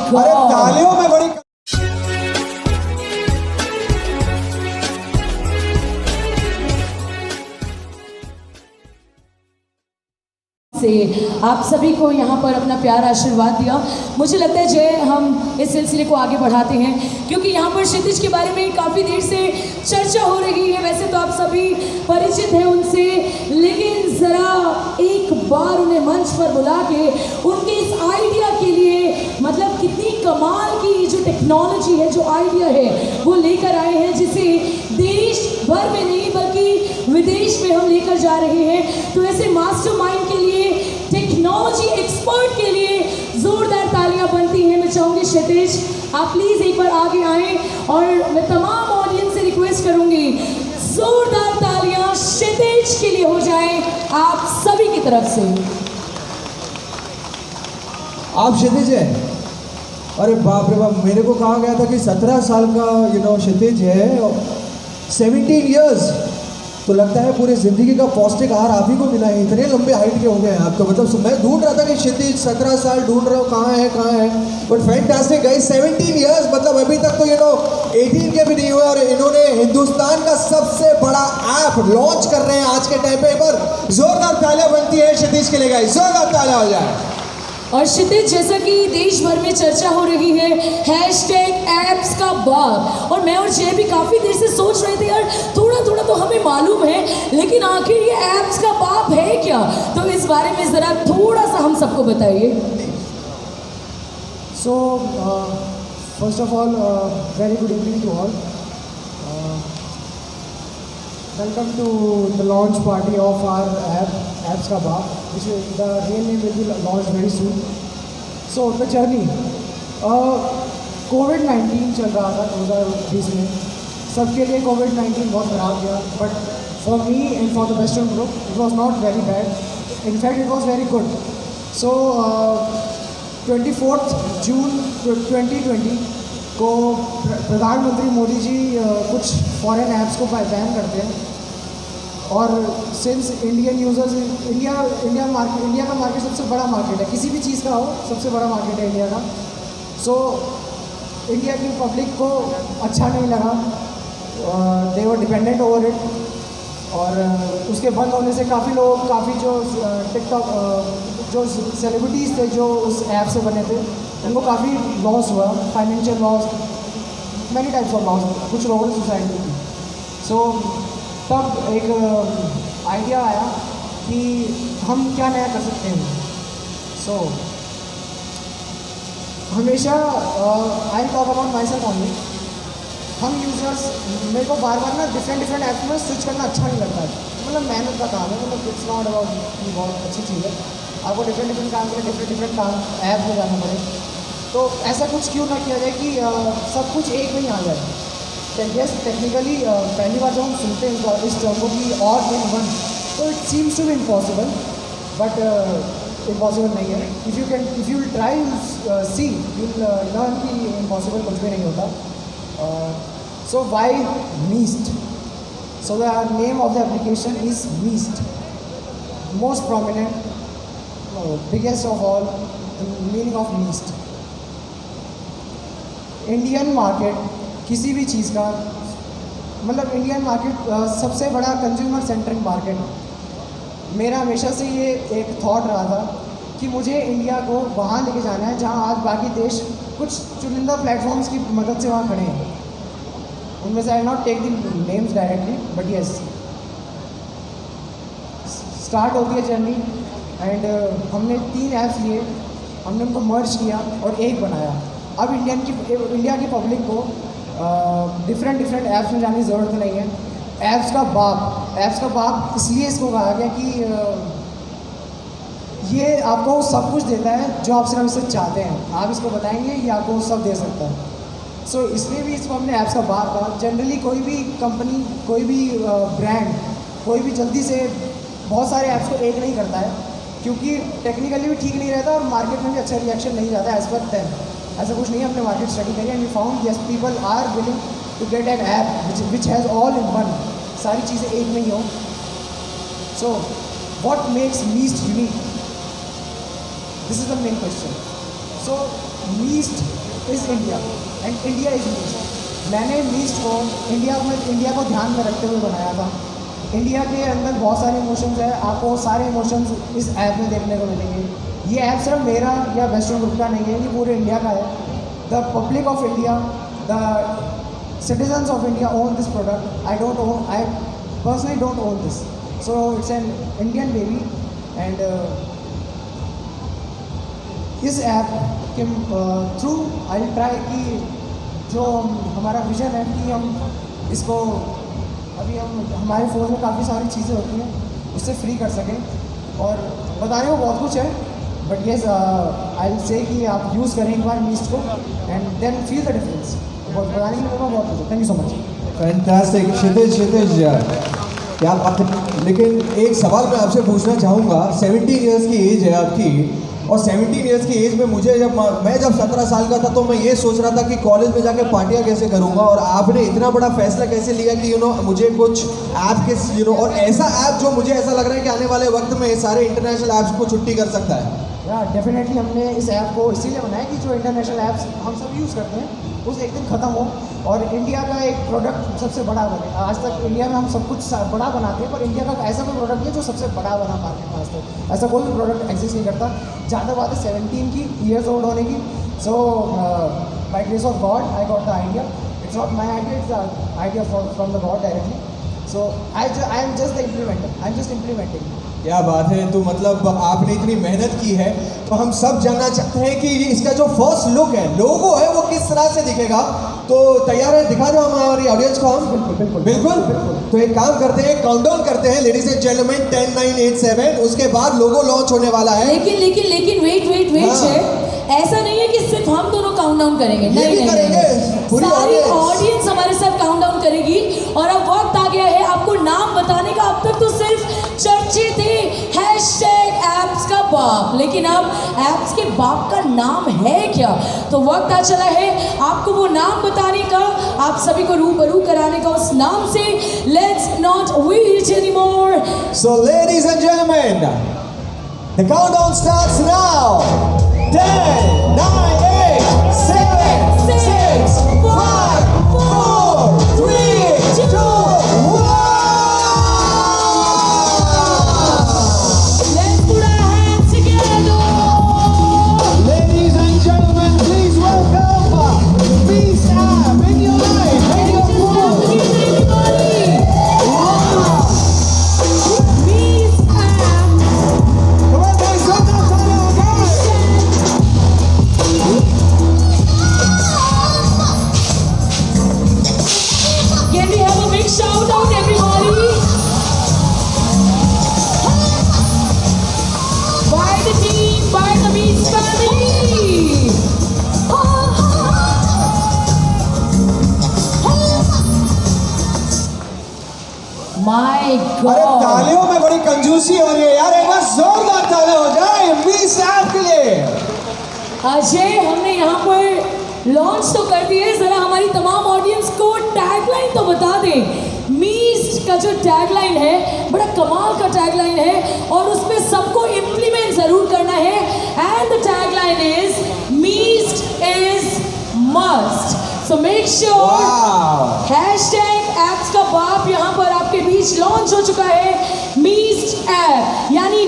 अरे तालियों में बड़ी से आप सभी को यहाँ पर अपना प्यार आशीर्वाद दिया। मुझे लगता है जय हम इस सिलसिले को आगे बढ़ाते हैं, क्योंकि यहाँ पर क्षितिज के बारे में काफ़ी देर से चर्चा हो रही है। वैसे तो आप सभी परिचित हैं उनसे, लेकिन ज़रा एक बार उन्हें मंच पर बुला के उनके इस आइडिया के लिए, मतलब कितनी कमाल की जो टेक्नोलॉजी है, जो आइडिया है वो लेकर आए हैं, जिसे देश भर में नहीं बल्कि विदेश में हम लेकर जा रहे हैं। तो ऐसे मास्टरमाइंड के लिए, टेक्नोलॉजी एक्सपर्ट के लिए जोरदार तालियां बनती हैं। मैं चाहूँगी क्षितिज आप प्लीज़ एक बार आगे आएँ, और मैं तमाम ऑडियंस से रिक्वेस्ट करूँगी जोरदार तालियां क्षितिज के लिए हो जाए आप सभी की तरफ से। आप क्षितिज है? अरे बाप रे बाप, मेरे को कहा गया था कि 17 साल का क्षितिज है, 17 इयर्स। तो लगता है पूरी ज़िंदगी का पौष्टिक आहार आप ही को मिला है, इतने लंबे हाइट के हो गए हैं आप तो। मतलब मैं ढूंढ रहा था कि क्षितिज 17 साल ढूंढ रहा हूँ कहाँ है, बट फैंटास्टिक गाइस, 17 इयर्स। मतलब अभी तक तो 18 के भी नहीं हुए, और इन्होंने हिंदुस्तान का सबसे बड़ा ऐप लॉन्च कर रहे हैं आज के टाइम पे। एक बार जोरदार तालियां बनती है क्षितिज के लिए गाइस, जोरदार तालियां हो जाए। और क्षितिज, जैसा कि देश भर में चर्चा हो रही है #ऐप्स का बाप, और मैं और जय भी काफ़ी देर से सोच रहे थे यार थोड़ा थोड़ा तो हमें मालूम है, लेकिन आखिर ये ऐप्स का बाप है क्या? तो इस बारे में ज़रा थोड़ा सा हम सबको बताइए। So first of all very good evening to all. Welcome to the launch party of our app, Apps Ka Baap, which is, the real name will be launched very soon. So the journey, COVID-19 चल रहा था 2020 में, सबके लिए COVID-19 बहुत ख़राब गया, but for me and for the Western group it was not very bad. In fact it was very good. So 24 जून 2020 को प्रधानमंत्री मोदी जी कुछ फॉरेन ऐप्स को बैन करते हैं, और सिंस इंडियन यूज़र्स, इंडिया का मार्केट सबसे बड़ा मार्केट है, किसी भी चीज़ का हो सबसे बड़ा मार्केट है इंडिया का। सो इंडिया की पब्लिक को अच्छा नहीं लगा, दे वर डिपेंडेंट ओवर इट, और उसके बंद होने से काफ़ी लोग, काफ़ी जो टिकटॉक जो सेलिब्रिटीज़ थे जो उस ऐप से बने थे, उनको काफ़ी लॉस हुआ, financial loss, many types of loss कुछ लोगों ने सुसाइड की। सो तब एक आइडिया आया कि हम क्या नया कर सकते हैं। सो हमेशा I talk about my self only. हम यूज़र्स, मेरे को बार बार ना डिफरेंट ऐप्स में स्विच करना अच्छा नहीं लगता है, मतलब मेहनत का काम है, मतलब इट्स नॉट अबाउट कि बहुत अच्छी चीज़ है आपको डिफरेंट काम के लिए डिफरेंट काम ऐप में जाना पड़े। तो ऐसा कुछ क्यों ना किया जाए कि सब कुछ एक में ही आ जाए। यस, टेक्निकली पहली बार जब हम सुनते हैं इस टर्म को कि ऑल इन वन, तो it seems to be impossible, but impossible नहीं है। If you try see you learn कि इम्पॉसिबल कुछ भी नहीं होता। So why Meest? So the name of the application is Meest, most prominent, biggest of all, the meaning of Meest. Indian market किसी भी चीज़ का, मतलब इंडियन मार्केट सबसे बड़ा कंज्यूमर सेंट्रिक मार्केट है। मेरा हमेशा से ये एक थॉट रहा था कि मुझे इंडिया को वहाँ लेके जाना है जहाँ आज बाकी देश कुछ चुनिंदा प्लेटफॉर्म्स की मदद से वहाँ खड़े हैं। उनमें से I not take the names directly, but yes, start होती है जर्नी, एंड हमने 3 ऐप्स लिए, हमने उनको मर्ज किया और एक बनाया। अब इंडिया की पब्लिक को डिफरेंट ऐप्स में जाने की ज़रूरत नहीं है। ऐप्स का बाप इसलिए इसको कहा गया कि ये आपको सब कुछ देता है जो आप सिर्फ इससे चाहते हैं, आप इसको बताएंगे ये आपको सब दे सकता है। सो इसलिए भी इसको हमने ऐप्स का बाप कहा। जनरली कोई भी कंपनी, कोई भी ब्रांड, कोई भी जल्दी से बहुत सारे ऐप्स को एक नहीं करता है, क्योंकि टेक्निकली भी ठीक नहीं रहता और मार्केट में भी अच्छा रिएक्शन नहीं जाता एज पर देम। ऐसा कुछ नहीं है, हमने मार्केट स्टडी करी and we found yes people are willing to get an app which has all in one, सारी चीज़ें एक में ही हो। So what makes Meest unique, this is the main question. So Meest is India and India is Meest. मैंने Meest को India को ध्यान में रखते हुए बनाया था। इंडिया के अंदर बहुत सारे इमोशंस हैं, आपको सारे इमोशंस इस ऐप में देखने को मिलेंगे। ये ऐप सिर्फ मेरा या वेस्टर्न ग्रुप का नहीं है, ये पूरे इंडिया का है। The public of India, the citizens of India own this product. I personally don't own this. So it's an Indian baby and इस ऐप के थ्रू आई ट्राई कि जो हमारा विजन है कि हम इसको अभी हमारे फ़ोन में काफ़ी सारी चीज़ें होती हैं उससे फ्री कर सकें। और बताने को बहुत कुछ है but yes I will say कि आप यूज़ करें एक बार मीस्ट को and then feel the difference. बहुत बताने के लिए बहुत कुछ है। Thank you so much. Fantastic Kshitij क्या बात है। लेकिन एक सवाल मैं आपसे पूछना चाहूँगा, 17 इयर्स की एज है आपकी और 17 इयर्स की एज में मुझे मैं जब 17 साल का था तो मैं ये सोच रहा था कि कॉलेज में जाके पार्टियाँ कैसे करूँगा, और आपने इतना बड़ा फैसला कैसे लिया कि मुझे कुछ ऐप के और ऐसा ऐप जो मुझे ऐसा लग रहा है कि आने वाले वक्त में सारे इंटरनेशनल ऐप्स को छुट्टी कर सकता है। या डेफिनेटली हमने इस ऐप को इसीलिए बनाया कि जो इंटरनेशनल ऐप्स हम सब यूज़ करते हैं उस एक दिन ख़त्म हो और इंडिया का एक प्रोडक्ट सबसे बड़ा बने। आज तक इंडिया में हम सब कुछ बड़ा बनाते हैं पर इंडिया का ऐसा कोई प्रोडक्ट नहीं है जो सबसे बड़ा बना मार्केट में। आज तक ऐसा कोई भी प्रोडक्ट एग्जिस्ट नहीं करता। ज़्यादा बात है 17 की ईयर्स ओल्ड होने की। So by grace of God I got the idea. It's not my idea, it's the idea from the God directly. So I am just the implementer, I am just implementing. क्या बात है। तो मतलब आपने इतनी मेहनत की है तो हम सब जानना चाहते हैं कि इसका जो फर्स्ट लुक है, लोगो है, वो किस तरह से दिखेगा। तो तैयार है, दिखा दो हमारी ऑडियंस को हम। बिल्कुल बिल्कुल। तो एक काम करते हैं, काउंटडाउन करते हैं लेडीज एंड जेंटलमैन, 10 9 8 7, उसके बाद लोगो लॉन्च होने वाला है। लेकिन वेट हाँ। ऐसा नहीं है कि सिर्फ हम दोनों काउंटडाउन करेंगे। नहीं करेंगे, पूरी सारी ऑडियंस हमारे साथ काउंटडाउन करेगी। और अब वक्त आ गया है आपको नाम बताने का। अब तक तो सिर्फ चर्चे थे #ऐप्स का बाप, लेकिन अब ऐप्स के बाप का नाम है क्या? तो वक्त आ चला है आपको वो नाम बताने का, आप सभी को रूबरू कराने का उस नाम से। Let's not wait anymore. So ladies and gentlemen, the countdown starts now. 10 9 8 7 6 5 4 3 2 1. Let's put our hands together. Ladies and gentlemen, please welcome Peace App in your life, in your phone. Come on, boys, one more time, guys. Can we have a big shout out, everybody? By the team, by the Beats family. My अरे God. तालियों में बड़ी कंजूसी हो रही है यार, एक बार जोरदार तालियां हो जाए पीस ऐप के लिए। अजय, हमने यहाँ पर लॉन्च तो कर दिया है, जरा हमारी तमाम ऑडियंस को टैगलाइन तो बता दें। मीस्ट का जो टैगलाइन है बड़ा कमाल का टैगलाइन है और उसमें सबको इम्प्लीमेंट जरूर करना है। And the tagline is Meest is must. So make sure #apps का बाप यहाँ पर आपके बीच लॉन्च हो चुका है। मीस्ट ऐप यानी